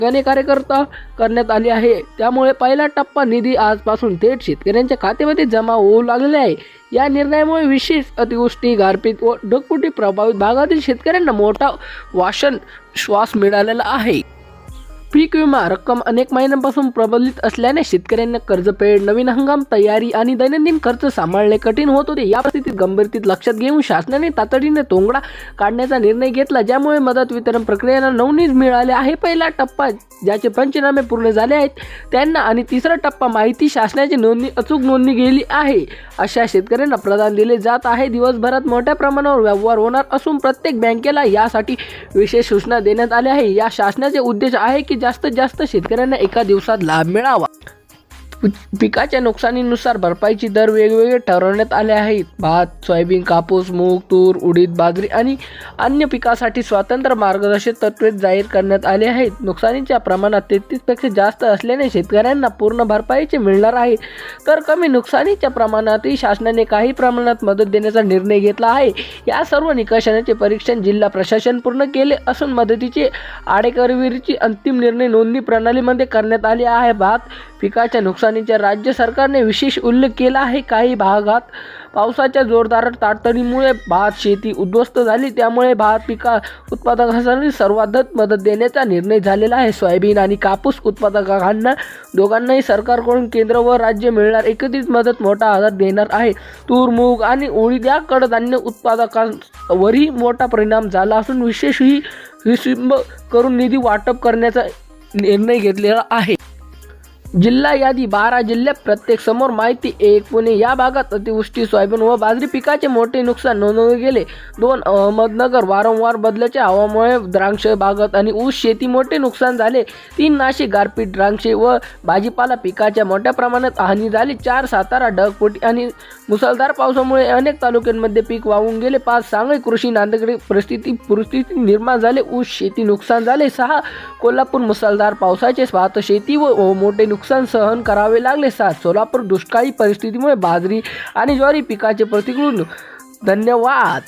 कार्यकर्ता करण्यात आली आहे। त्यामुळे पहिला टप्पा निधी आजपासून थेट शेतकऱ्यांच्या खात्यामध्ये जमा होऊ लागलेला आहे। या निर्णयामुळे विशेष अतिवृष्टी, गारपीट व ढगफुटी प्रभावित भागातील शेतकऱ्यांना मोठा श्वास मिळालेला आहे। पीक विमा रक्कम अनेक महिन्यांपासून प्रलंबित असल्याने शेतकऱ्यांना कर्जफेड, नवीन हंगाम तयारी आणि दैनंदिन खर्च सांभाळणे कठीण होत होते। या परिस्थितीत गंभीरतेत लक्षात घेऊन शासनाने तातडीने तोडगा काढण्याचा निर्णय घेतला, ज्यामुळे मदत वितरण प्रक्रियेला नवनीत मिळाले आहे। पहिला टप्पा ज्याचे पंचनामे पूर्ण झाले आहेत त्यांना आणि तिसरा टप्पा माहिती शासनाची अचूक नोंदणी गेली आहे अशा शेतकऱ्यांना प्रदान दिले जात आहे। दिवसभरात मोठ्या प्रमाणावर व्यवहार होणार असून प्रत्येक बँकेला यासाठी विशेष सूचना देण्यात आल्या आहे। या शासनाचे उद्देश आहे की जास्तीत जास्त शेतकऱ्यांना एका दिवसात लाभ मिळावा। पिकाच्या नुकसानीनुसार भरपाईचे दर वेगवेगळे ठरवण्यात आले आहेत। भात, सोयाबीन, कापूस, मूग, तूर, उडीद, बाजरी आणि अन्य पिकासाठी स्वतंत्र मार्गदर्शक तत्त्वे जाहीर करण्यात आले आहेत। नुकसानीच्या प्रमाणात 33% जास्त असल्याने शेतकऱ्यांना पूर्ण भरपाईचे मिळणार आहे, तर कमी नुकसानीच्या प्रमाणातही शासनाने काही प्रमाणात मदत देण्याचा निर्णय घेतला आहे। या सर्व निकषांचे परीक्षण जिल्हा प्रशासन पूर्ण केले असून मदतीचे आडेकरविरीची अंतिम निर्णय नोंदणी प्रणालीमध्ये करण्यात आले आहे। भात पिकाच्या नुकसानीच्या राज्य सरकारने विशेष उल्लेख केला आहे। काही भागात पावसाच्या जोरदार तातडीमुळे भात शेती उद्ध्वस्त झाली, त्यामुळे भात पिका उत्पादकांसाठी सर्वाधिक मदत देण्याचा निर्णय झालेला आहे। सोयाबीन आणि कापूस उत्पादकांना दोघांनाही सरकारकडून केंद्र व राज्य मिळणार एकत्रित मदत मोठा आधार देणार आहे। तूर, मूग आणि उडीद या कडधान्य उत्पादकांवरही मोठा परिणाम झाला असून विशेष हिशोब करून निधी वाटप करण्याचा निर्णय घेतलेला आहे। जिल्हा यादी 12 जिल्ह्यात प्रत्येक समोर माहिती 1 पुणे या भागात अतिवृष्टी, सोयाबीन व बाजरी पिकाचे मोठे नुकसान नोंदवले गेले। 2 अहमदनगर वारंवार बदलाच्या हवामानामुळे द्राक्ष बागात आणि ऊस शेती मोठे नुकसान झाले। 3 नाशिक गारपीट, द्राक्षे व भाजीपाला पिकाच्या मोठ्या प्रमाणात हानी झाली। 4 सातारा ढगफुटी आणि मुसळधार पावसामुळे अनेक तालुक्यांमध्ये पीक वाहून गेले। 5 सांगली कृषी नांदेड परिस्थिती निर्माण झाले, ऊस शेती नुकसान झाले। 6 कोल्हापूर मुसळधार पावसाचे भात शेती व मोठे नुकसान सहन करावे लागले। 7 सोलापूर दुष्काळी परिस्थितीमुळे बाजरी आणि ज्वारी पिकाचे प्रतिकूल। धन्यवाद।